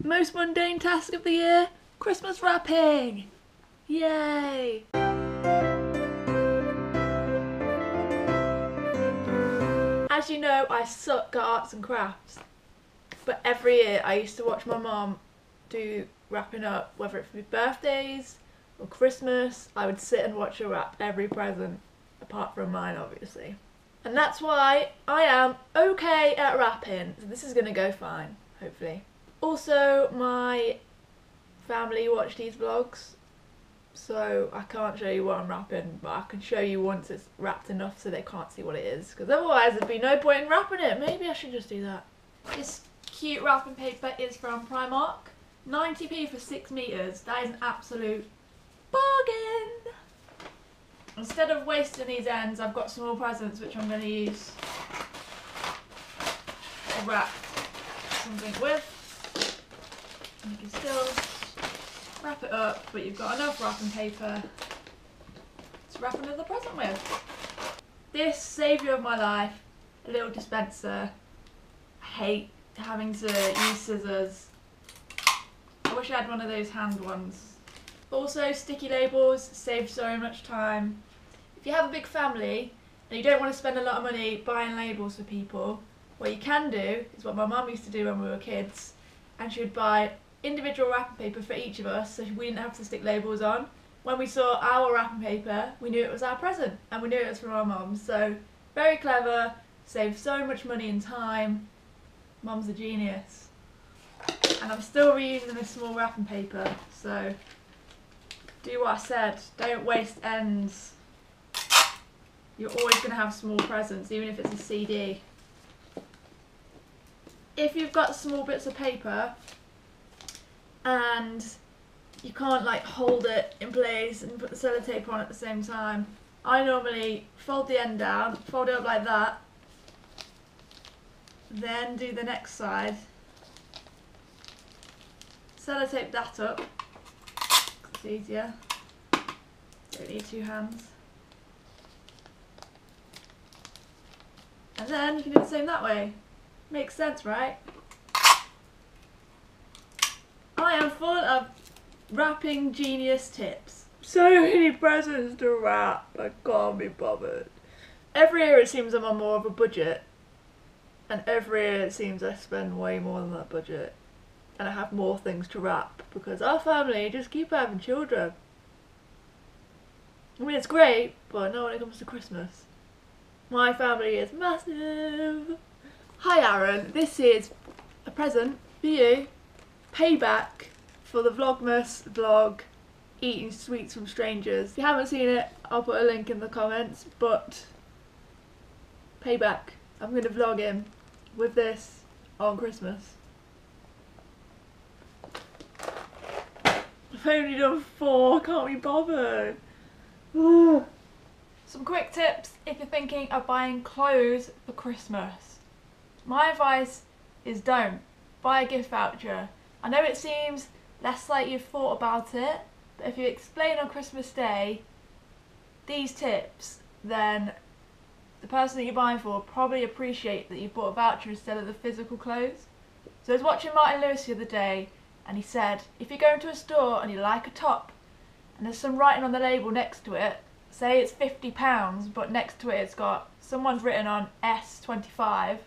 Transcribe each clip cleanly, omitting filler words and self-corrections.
Most mundane task of the year, Christmas wrapping! Yay! As you know, I suck at arts and crafts, but every year I used to watch my mum do wrapping up, whether it be birthdays or Christmas. I would sit and watch her wrap every present, apart from mine obviously. And that's why I am okay at wrapping, so this is going to go fine, hopefully. Also, my family watch these vlogs, so I can't show you what I'm wrapping, but I can show you once it's wrapped enough so they can't see what it is, because otherwise there'd be no point in wrapping it. Maybe I should just do that. This cute wrapping paper is from Primark. 90p for 6 metres. That is an absolute bargain! Instead of wasting these ends, I've got small presents which I'm going to use to wrap something with. And you can still wrap it up, but you've got enough wrapping paper to wrap another present with. This saviour of my life, a little dispenser. I hate having to use scissors. I wish I had one of those hand ones. Also, sticky labels save so much time. If you have a big family and you don't want to spend a lot of money buying labels for people, what you can do is what my mum used to do when we were kids, and she would buy individual wrapping paper for each of us so we didn't have to stick labels on. When we saw our wrapping paper, we knew it was our present and we knew it was from our mum. So very clever, saves so much money and time. Mum's a genius. And I'm still reusing this small wrapping paper, so do what I said, don't waste ends. You're always going to have small presents, even if it's a CD. If you've got small bits of paper and you can't like hold it in place and put the sellotape on at the same time, I normally fold the end down, fold it up like that, then do the next side, sellotape that up, it's easier, don't need two hands, and then you can do the same that way. Makes sense, right? I am full of wrapping genius tips. So many presents to wrap, I can't be bothered. Every year it seems I'm on more of a budget, and every year it seems I spend way more than that budget, and I have more things to wrap because our family just keep having children. I mean, it's great, but not when it comes to Christmas. My family is massive. Hi Aaron, this is a present for you. Payback for the Vlogmas vlog, eating sweets from strangers. If you haven't seen it, I'll put a link in the comments, but payback. I'm going to vlog him with this on Christmas. I've only done 4, can't be bothered. Some quick tips if you're thinking of buying clothes for Christmas. My advice is don't. Buy a gift voucher. I know it seems less like you've thought about it, but if you explain on Christmas Day these tips, then the person that you're buying for will probably appreciate that you bought a voucher instead of the physical clothes. So I was watching Martin Lewis the other day, and he said, if you go into a store and you like a top, and there's some writing on the label next to it, say it's £50, but next to it it's got, someone's written on S25,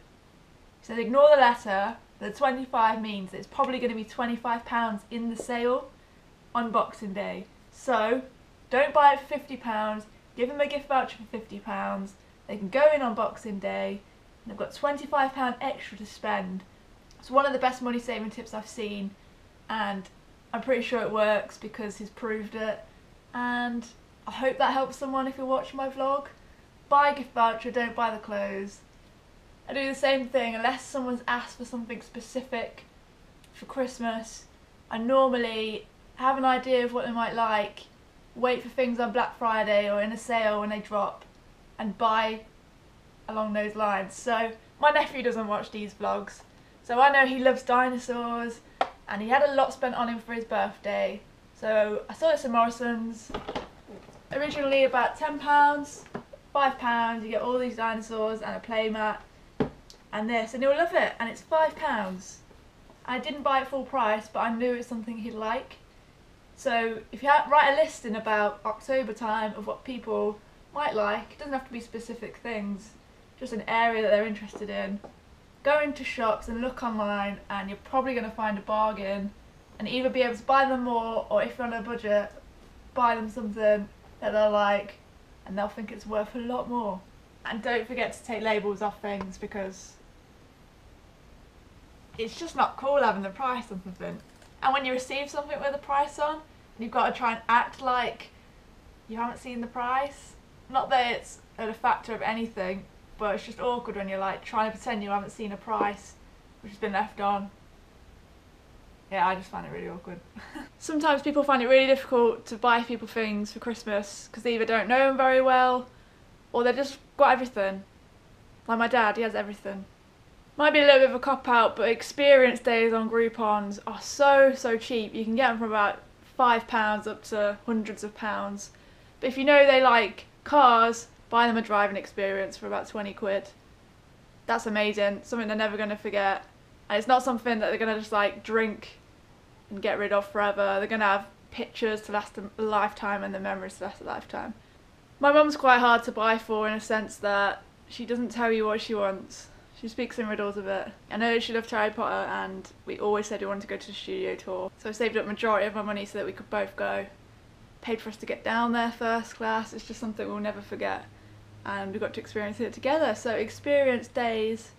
so ignore the letter. The 25 means that it's probably going to be £25 in the sale on Boxing Day. So don't buy it for £50, give them a gift voucher for £50, they can go in on Boxing Day and they've got £25 extra to spend. It's one of the best money saving tips I've seen, and I'm pretty sure it works because he's proved it, and I hope that helps someone if you're watching my vlog. Buy a gift voucher, don't buy the clothes. I do the same thing unless someone's asked for something specific for Christmas. I normally have an idea of what they might like, wait for things on Black Friday or in a sale when they drop, and buy along those lines. So my nephew doesn't watch these vlogs, so I know he loves dinosaurs and he had a lot spent on him for his birthday. So I saw this in Morrisons, originally about £10, £5, you get all these dinosaurs and a play mat and this, and he'll love it, and it's £5. I didn't buy it full price, but I knew it's something he'd like. So if you write a list in about October time of what people might like, it doesn't have to be specific things, just an area that they're interested in. Go into shops and look online, and you're probably going to find a bargain and either be able to buy them more, or if you're on a budget, buy them something that they'll like and they'll think it's worth a lot more. And don't forget to take labels off things, because it's just not cool having the price on something. And when you receive something with a price on, you've got to try and act like you haven't seen the price. Not that it's a factor of anything, but it's just awkward when you're like trying to pretend you haven't seen a price which has been left on. Yeah, I just find it really awkward. Sometimes people find it really difficult to buy people things for Christmas because they either don't know them very well, or they've just got everything. Like my dad, he has everything. Might be a little bit of a cop-out, but experience days on Groupons are so cheap. You can get them for about £5 up to hundreds of pounds. But if you know they like cars, buy them a driving experience for about 20 quid. That's amazing, something they're never going to forget. And it's not something that they're going to just like drink and get rid of forever. They're going to have pictures to last a lifetime and the memories to last a lifetime. My mum's quite hard to buy for, in a sense that she doesn't tell you what she wants. She speaks in riddles a bit. I know she loved Harry Potter, and we always said we wanted to go to the studio tour. So I saved up the majority of my money so that we could both go. Paid for us to get down there first class. It's just something we'll never forget. And we got to experience it together. So experience days,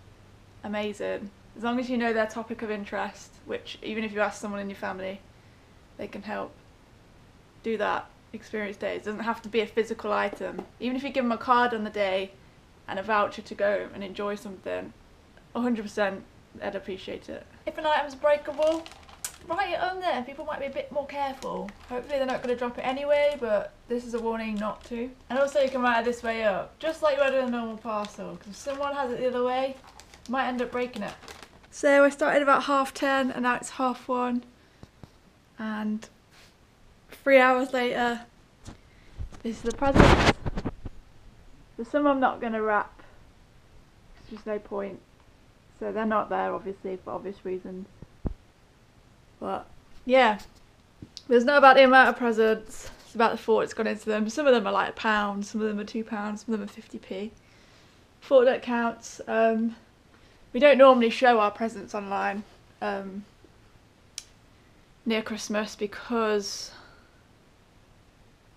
amazing. As long as you know their topic of interest, which even if you ask someone in your family, they can help. Do that. Experience days. It doesn't have to be a physical item. Even if you give them a card on the day and a voucher to go and enjoy something, 100% they'd appreciate it. If an item's breakable, write it on there. People might be a bit more careful. Hopefully they're not going to drop it anyway, but this is a warning not to. And also you can write it this way up, just like you would in a normal parcel, because if someone has it the other way, you might end up breaking it. So I started about 10:30 and now it's 1:30, and 3 hours later, this is the present. There's some I'm not going to wrap, there's just no point. So they're not there obviously for obvious reasons. But yeah, but it's not about the amount of presents, it's about the thought that's gone into them. Some of them are like £1, some of them are £2, some of them are 50p. Thought that counts. We don't normally show our presents online near Christmas because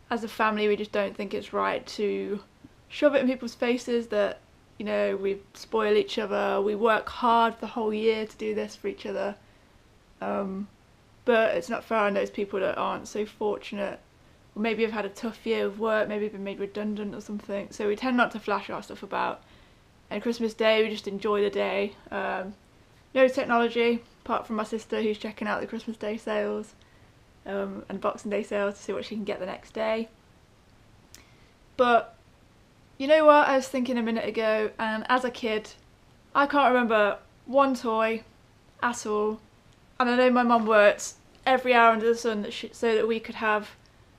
as a family we just don't think it's right to shove it in people's faces that, you know, we spoil each other, we work hard the whole year to do this for each other. But it's not fair on those people that aren't so fortunate, or maybe have had a tough year of work, maybe been made redundant or something. So we tend not to flash our stuff about. And Christmas Day we just enjoy the day. No technology, apart from my sister who's checking out the Christmas Day sales and Boxing Day sales to see what she can get the next day. But you know what, I was thinking a minute ago, and as a kid I can't remember one toy at all. And I know my mum worked every hour under the sun so that we could have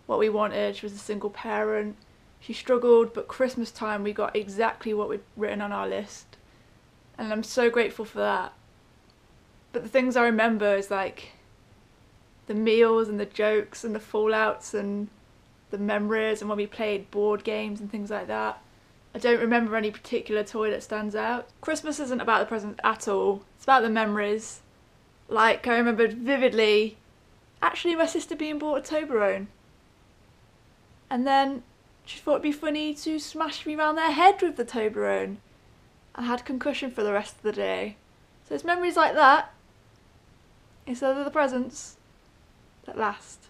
what we wanted. She was a single parent. She struggled, but Christmas time we got exactly what we'd written on our list. And I'm so grateful for that. But the things I remember is like the meals and the jokes and the fallouts and the memories and when we played board games and things like that. I don't remember any particular toy that stands out. Christmas isn't about the presents at all. It's about the memories. Like, I remember vividly, actually my sister being bought a Toblerone. And then she thought it'd be funny to smash me around their head with the Toblerone. I had concussion for the rest of the day. So it's memories like that, instead of the presents, that last.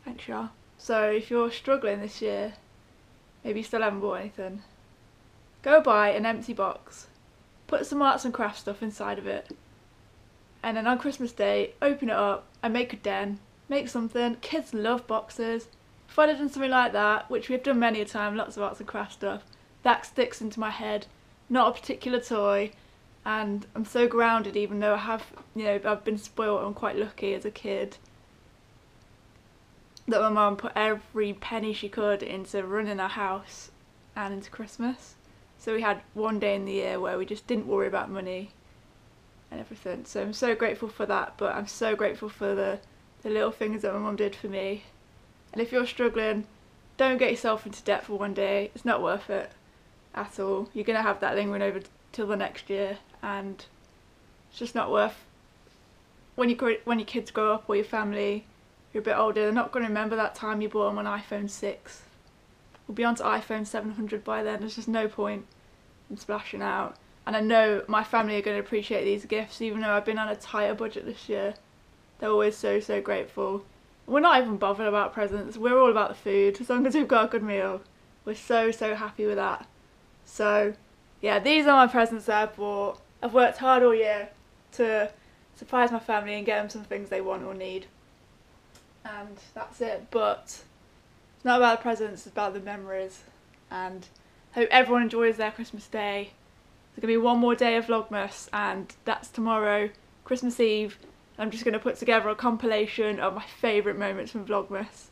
Thanks, y'all. So if you're struggling this year, maybe you still haven't bought anything, go buy an empty box, put some arts and crafts stuff inside of it, and then on Christmas Day, open it up and make a den, make something. Kids love boxes. If I'd have done something like that, which we've done many a time, lots of arts and crafts stuff, that sticks into my head, not a particular toy, and I'm so grounded even though I have, you know, I've been spoiled and quite lucky as a kid that my mum put every penny she could into running our house and into Christmas. So we had one day in the year where we just didn't worry about money and everything. So I'm so grateful for that, but I'm so grateful for the little things that my mum did for me. And if you're struggling, don't get yourself into debt for one day. It's not worth it at all. You're going to have that lingering over till the next year, and it's just not worth. When your kids grow up, or your family, you're a bit older, they're not going to remember that time you bought them an iPhone 6. We'll be on to iPhone 700 by then. There's just no point in splashing out. And I know my family are going to appreciate these gifts, even though I've been on a tighter budget this year. They're always so, so grateful. We're not even bothered about presents. We're all about the food. As long as we've got a good meal, we're so, so happy with that. So, yeah, these are my presents that I've bought. I've worked hard all year to surprise my family and get them some things they want or need. And that's it. But it's not about the presents, it's about the memories. And I hope everyone enjoys their Christmas day. There's going to be one more day of Vlogmas, and that's tomorrow, Christmas Eve. I'm just going to put together a compilation of my favourite moments from Vlogmas.